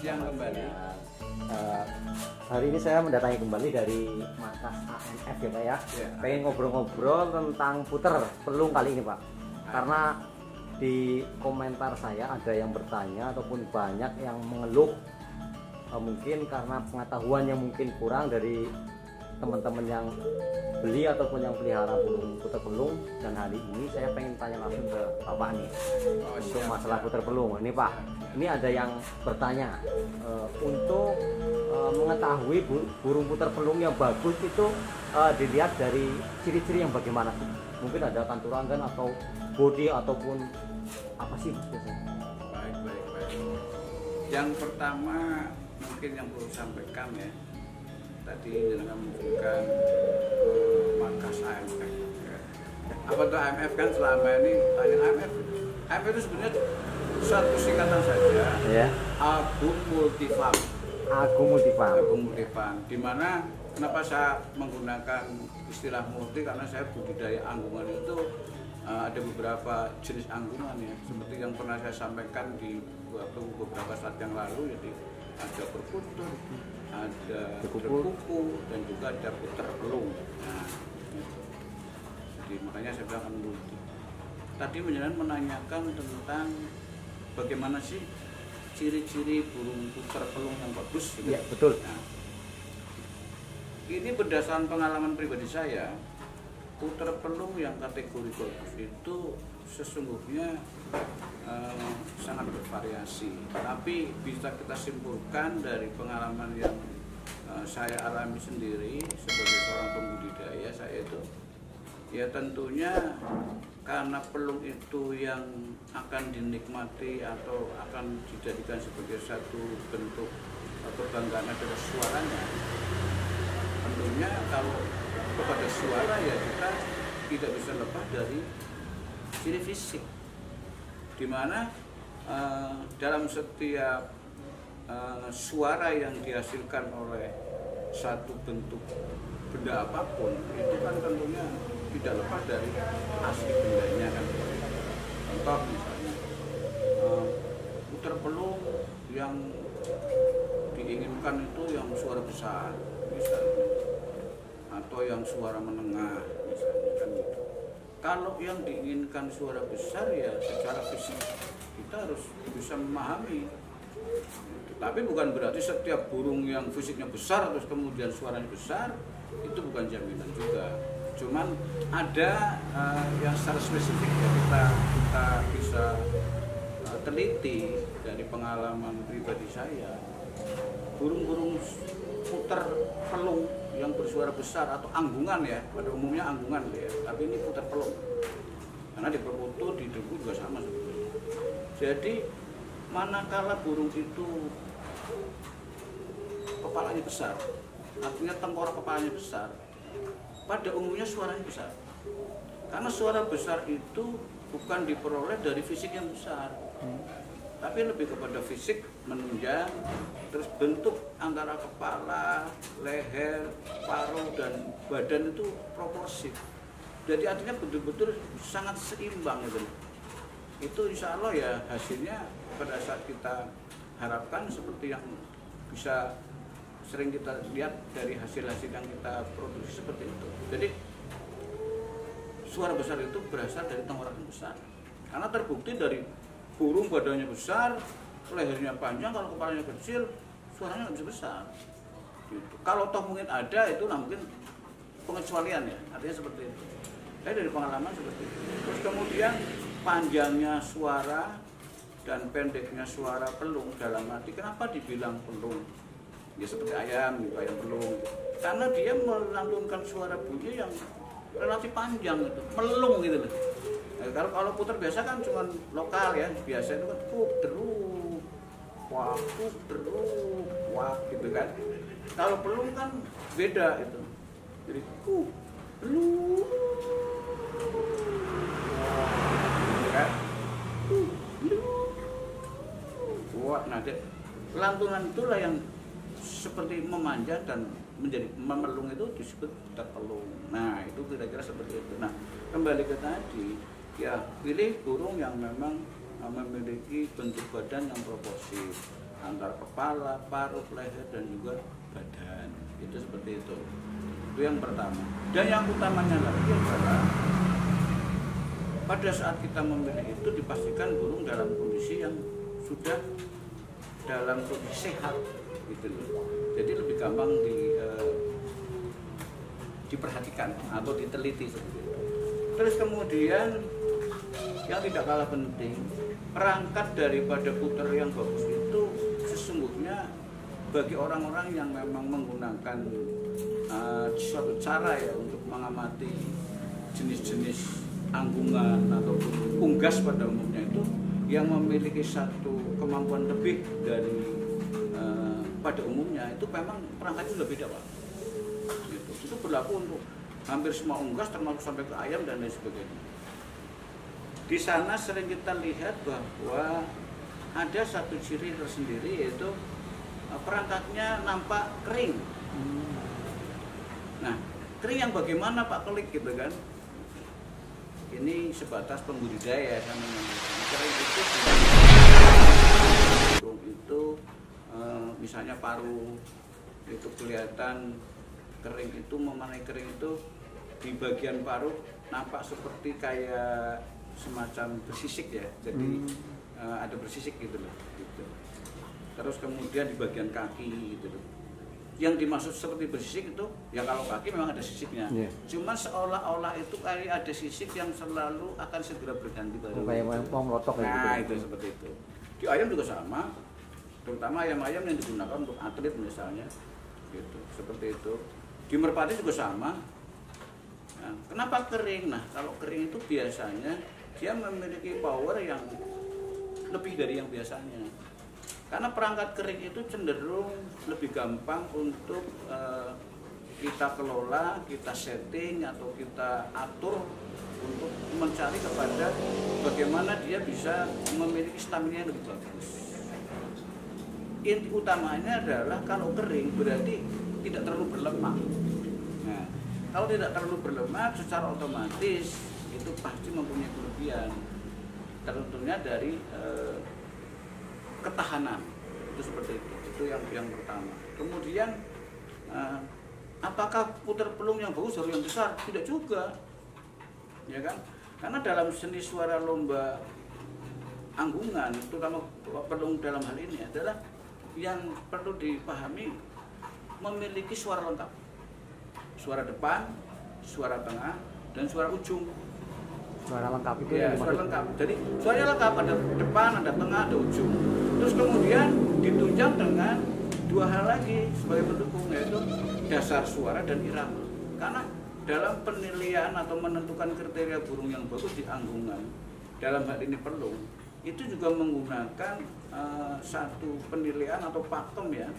siang kembali. Hari ini saya mendatangi kembali dari markas AMF ya Pak ya. Pengen ngobrol-ngobrol tentang puter pelung kali ini Pak. Karena di komentar saya ada yang bertanya ataupun banyak yang mengeluh mungkin karena pengetahuan yang mungkin kurang dari teman-teman yang beli ataupun yang pelihara burung puter pelung. Dan hari ini saya pengen tanya langsung ke Bapak nih untuk masalah puter pelung ini Pak. Ini ada yang bertanya untuk mengetahui burung puter pelung yang bagus itu dilihat dari ciri-ciri yang bagaimana sih? Mungkin ada kanturangan atau body ataupun apa sih biasanya? Baik. Yang pertama mungkin yang perlu sampaikan ya, tadi jenengan menunjukkan markas AMF. Ya. Apa itu AMF kan selama ini tanya AMF. AMF itu sebenarnya satu singkatan saja. Ya. Agung Multifarm. Agung Multifarm. Dimana kenapa saya menggunakan istilah multi, karena saya budidaya anggungan itu ada beberapa jenis anggungan ya, seperti yang pernah saya sampaikan di beberapa saat yang lalu. Jadi ada berputur, ada berkuku, dan juga ada puter pelung. Nah, jadi makanya saya bilang multi. Tadi menanyakan tentang bagaimana sih ciri-ciri burung puter pelung yang bagus. Gitu. Ya betul. Nah, ini berdasarkan pengalaman pribadi saya, puter pelung yang kategori bagus itu sesungguhnya sangat bervariasi, tapi bisa kita simpulkan dari pengalaman yang saya alami sendiri sebagai seorang pembudidaya. Saya itu ya tentunya karena pelung itu yang akan dinikmati atau akan dijadikan sebagai satu bentuk kebanggaan adalah suaranya. Tentunya kalau kepada suara ya kita tidak bisa lepas dari ciri fisik, dimana dalam setiap suara yang dihasilkan oleh satu bentuk benda apapun itu kan tentunya tidak lepas dari asli bendanya kan. Contoh misalnya puter pelung yang diinginkan itu yang suara besar misalnya, atau yang suara menengah misalnya kan gitu. Kalau yang diinginkan suara besar ya secara fisik kita harus bisa memahami. Tapi bukan berarti setiap burung yang fisiknya besar terus kemudian suaranya besar, itu bukan jaminan juga. Cuman ada yang secara spesifik ya kita bisa teliti dari pengalaman pribadi saya. Burung-burung puter pelung yang bersuara besar atau anggungan ya, pada umumnya anggungan ya, tapi ini puter pelung karena di perkutu, di debu juga sama sebetulnya. Jadi manakala burung itu kepalanya besar, artinya tengkorak kepalanya besar, pada umumnya suaranya besar. Karena suara besar itu bukan diperoleh dari fisik yang besar, tapi lebih kepada fisik menunjang, terus bentuk antara kepala, leher, paruh, dan badan itu proporsi. Jadi artinya betul-betul sangat seimbang gitu. Itu insya Allah ya hasilnya pada saat kita harapkan seperti yang bisa sering kita lihat dari hasil-hasil yang kita produksi seperti itu. Jadi suara besar itu berasal dari tengkorak yang besar, karena terbukti dari burung badannya besar, lehernya panjang, kalau kepalanya kecil, suaranya nggak bisa besar. Gitu. Kalau toh mungkin ada, itu nah mungkin pengecualian ya, artinya seperti itu. Saya dari pengalaman seperti itu. Terus kemudian panjangnya suara dan pendeknya suara pelung, dalam arti kenapa dibilang pelung? Ya seperti ayam, gitu, ayam pelung. Karena dia melantunkan suara bunyi yang relatif panjang gitu, melung gitu loh. Nah, kalau puter biasa kan cuma lokal ya, biasa itu kan deruk, wah gitu kan. Kalau pelung kan beda itu, jadi pelung, gitu kan. Wah, nah lantunan itulah yang seperti memanja dan menjadi memelung itu disebut puter pelung. Nah itu kira-kira seperti itu. Nah kembali ke tadi, ya pilih burung yang memang memiliki bentuk badan yang proporsi. antara kepala, paruh, leher dan juga badan. Itu seperti itu. Itu yang pertama. Dan yang utamanya lagi adalah pada saat kita memilih itu dipastikan burung dalam kondisi yang sudah dalam kondisi sehat gitu loh. Jadi lebih gampang diperhatikan atau diteliti seperti itu. Terus kemudian yang tidak kalah penting, perangkat daripada puter yang bagus itu sesungguhnya bagi orang-orang yang memang menggunakan suatu cara ya untuk mengamati jenis-jenis anggungan ataupun unggas pada umumnya itu yang memiliki satu kemampuan lebih dari pada umumnya itu memang perangkat itu lebih beda Pak. Gitu. Itu berlaku untuk hampir semua unggas termasuk sampai ke ayam dan lain sebagainya. Di sana sering kita lihat bahwa ada satu ciri tersendiri yaitu perangkatnya nampak kering. Nah, kering yang bagaimana Pak Kelik gitu kan? Ini sebatas pembudidaya sama kering itu misalnya paruh itu kelihatan kering itu memanai kering itu di bagian paruh nampak seperti kayak semacam bersisik ya, jadi ada bersisik gitu loh gitu. Terus kemudian di bagian kaki gitu loh, yang dimaksud seperti bersisik itu ya kalau kaki memang ada sisiknya, cuma seolah-olah itu kayak ada sisik yang selalu akan segera berganti baru kayak mau melotok nah gitu. Itu seperti itu. Di ayam juga sama, terutama ayam-ayam yang digunakan untuk atlet misalnya gitu, seperti itu. Di merpati juga sama. Nah, kenapa kering? Nah, kalau kering itu biasanya dia memiliki power yang lebih dari yang biasanya. Karena perangkat kering itu cenderung lebih gampang untuk kita kelola, kita setting atau kita atur untuk mencari kepada bagaimana dia bisa memiliki stamina yang lebih bagus. Inti utamanya adalah kalau kering berarti tidak terlalu berlemak. Nah, kalau tidak terlalu berlemak secara otomatis itu pasti mempunyai kelebihan. Tentunya dari ketahanan itu seperti itu yang pertama. Kemudian apakah puter pelung yang bagus harus yang besar? Tidak juga, ya kan? Karena dalam seni suara lomba anggungan, terutama pelung dalam hal ini adalah yang perlu dipahami memiliki suara lengkap, suara depan, suara tengah, dan suara ujung. Suara lengkap itu ya, suara lengkap. Jadi suaranya lengkap, ada depan, ada tengah, ada ujung. Terus kemudian ditunjang dengan dua hal lagi sebagai pendukung, yaitu dasar suara dan irama. Karena dalam penilaian atau menentukan kriteria burung yang bagus di anggungan, dalam hal ini pelung, itu juga menggunakan satu penilaian atau pakem ya,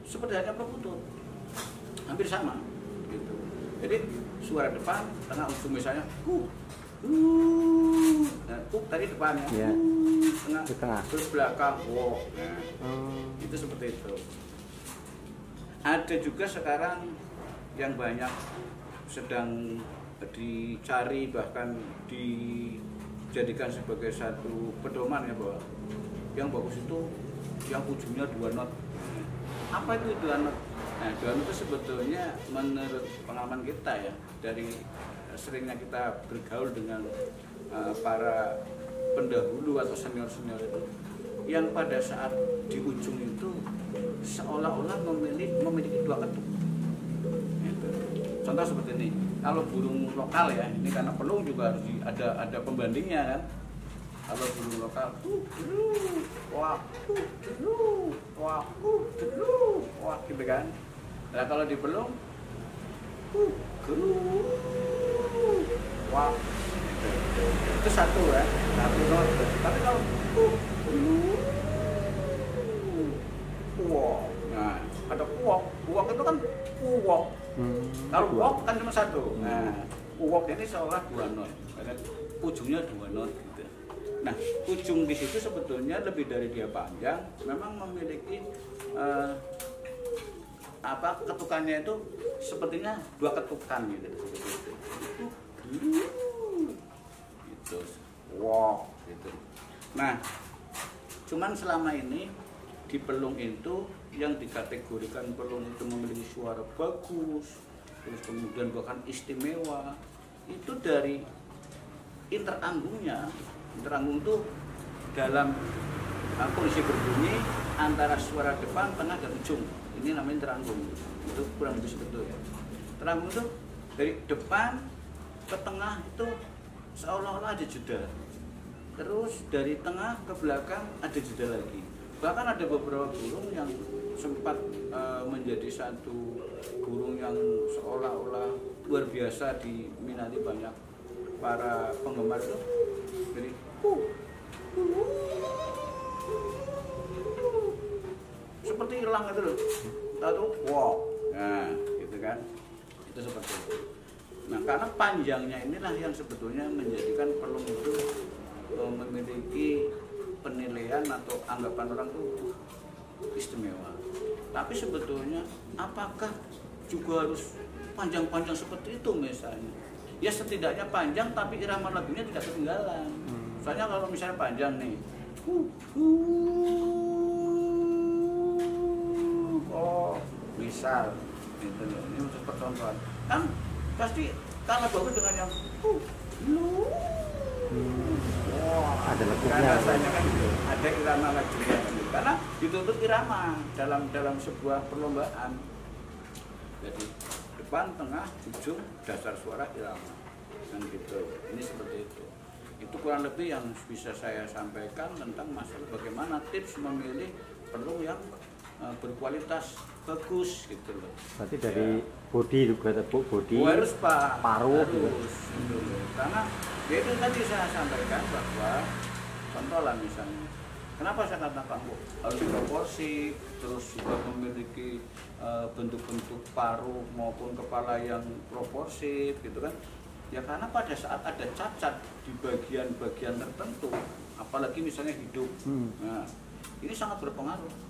seperti hanya perkutut, hampir sama gitu. Jadi suara depan, tengah, ujung misalnya nah, tadi depannya tengah, terus belakang itu seperti itu. Ada juga sekarang yang banyak sedang dicari bahkan dijadikan sebagai satu pedoman ya, bahwa yang bagus itu yang ujungnya 2 not. Apa itu 2 not? Nah, 2 not itu sebetulnya menurut pengalaman kita ya, dari seringnya kita bergaul dengan para pendahulu atau senior-senior itu, yang pada saat di ujung itu seolah-olah memiliki 2 ketuk. Gitu. Contoh seperti ini, kalau burung lokal ya, ini karena pelung juga harus ada pembandingnya kan. Kalau burung lokal, wah, gitu kan. Nah kalau di pelung, wah, itu satu ya, satu not. Tapi kalau nah ada kuok itu kan kuok. Kalau kuok kan cuma satu. Nah, kuok ini seolah 2 not, ujungnya 2 not gitu. Nah, ujung di situ sebetulnya lebih dari dia panjang, memang memiliki ketukannya itu sepertinya 2 ketukan gitu, seperti itu. Gitu. Wow, gitu. Nah, cuman selama ini di pelung itu yang dikategorikan pelung itu memiliki suara bagus, terus kemudian bahkan istimewa, itu dari interanggungnya. Interanggung itu dalam kondisi berbunyi antara suara depan, tengah, dan ujung. Ini namanya interanggung. Itu kurang lebih seperti itu ya. Interanggung itu dari depan ke tengah itu seolah-olah ada jeda. Terus dari tengah ke belakang ada jeda lagi. Bahkan ada beberapa burung yang sempat menjadi satu burung yang seolah-olah luar biasa diminati banyak para penggemar itu. Jadi seperti hilang itu loh. Tahu wow. Nah, gitu kan. Itu seperti itu. Nah, karena panjangnya inilah yang sebetulnya menjadikan pelung itu memiliki penilaian atau anggapan orang itu istimewa. Tapi sebetulnya apakah juga harus panjang-panjang seperti itu misalnya? Ya setidaknya panjang tapi irama lagunya tidak ketinggalan. Soalnya kalau misalnya panjang nih, oh misal, gitu loh. Ini untuk percontohan. Kan pasti kalah bagus dengan yang ada lagunya. Rasanya kan gitu. Ada irama lagunya kan gitu. Karena dituntut irama dalam sebuah perlombaan. Jadi depan, tengah, ujung, dasar suara irama. Kan gitu. Ini seperti itu. Itu kurang lebih yang bisa saya sampaikan tentang masalah bagaimana tips memilih pelung yang berkualitas bagus gitu loh. Berarti dari body juga tepuk body, harus Pak, paruh harus, gitu. Karena ya itu tadi saya sampaikan bahwa contoh lah misalnya, kenapa saya katakan harus proporsi, terus juga memiliki bentuk-bentuk paruh maupun kepala yang proporsi gitu kan. Ya karena pada saat ada cacat di bagian-bagian tertentu, apalagi misalnya hidung, nah ini sangat berpengaruh.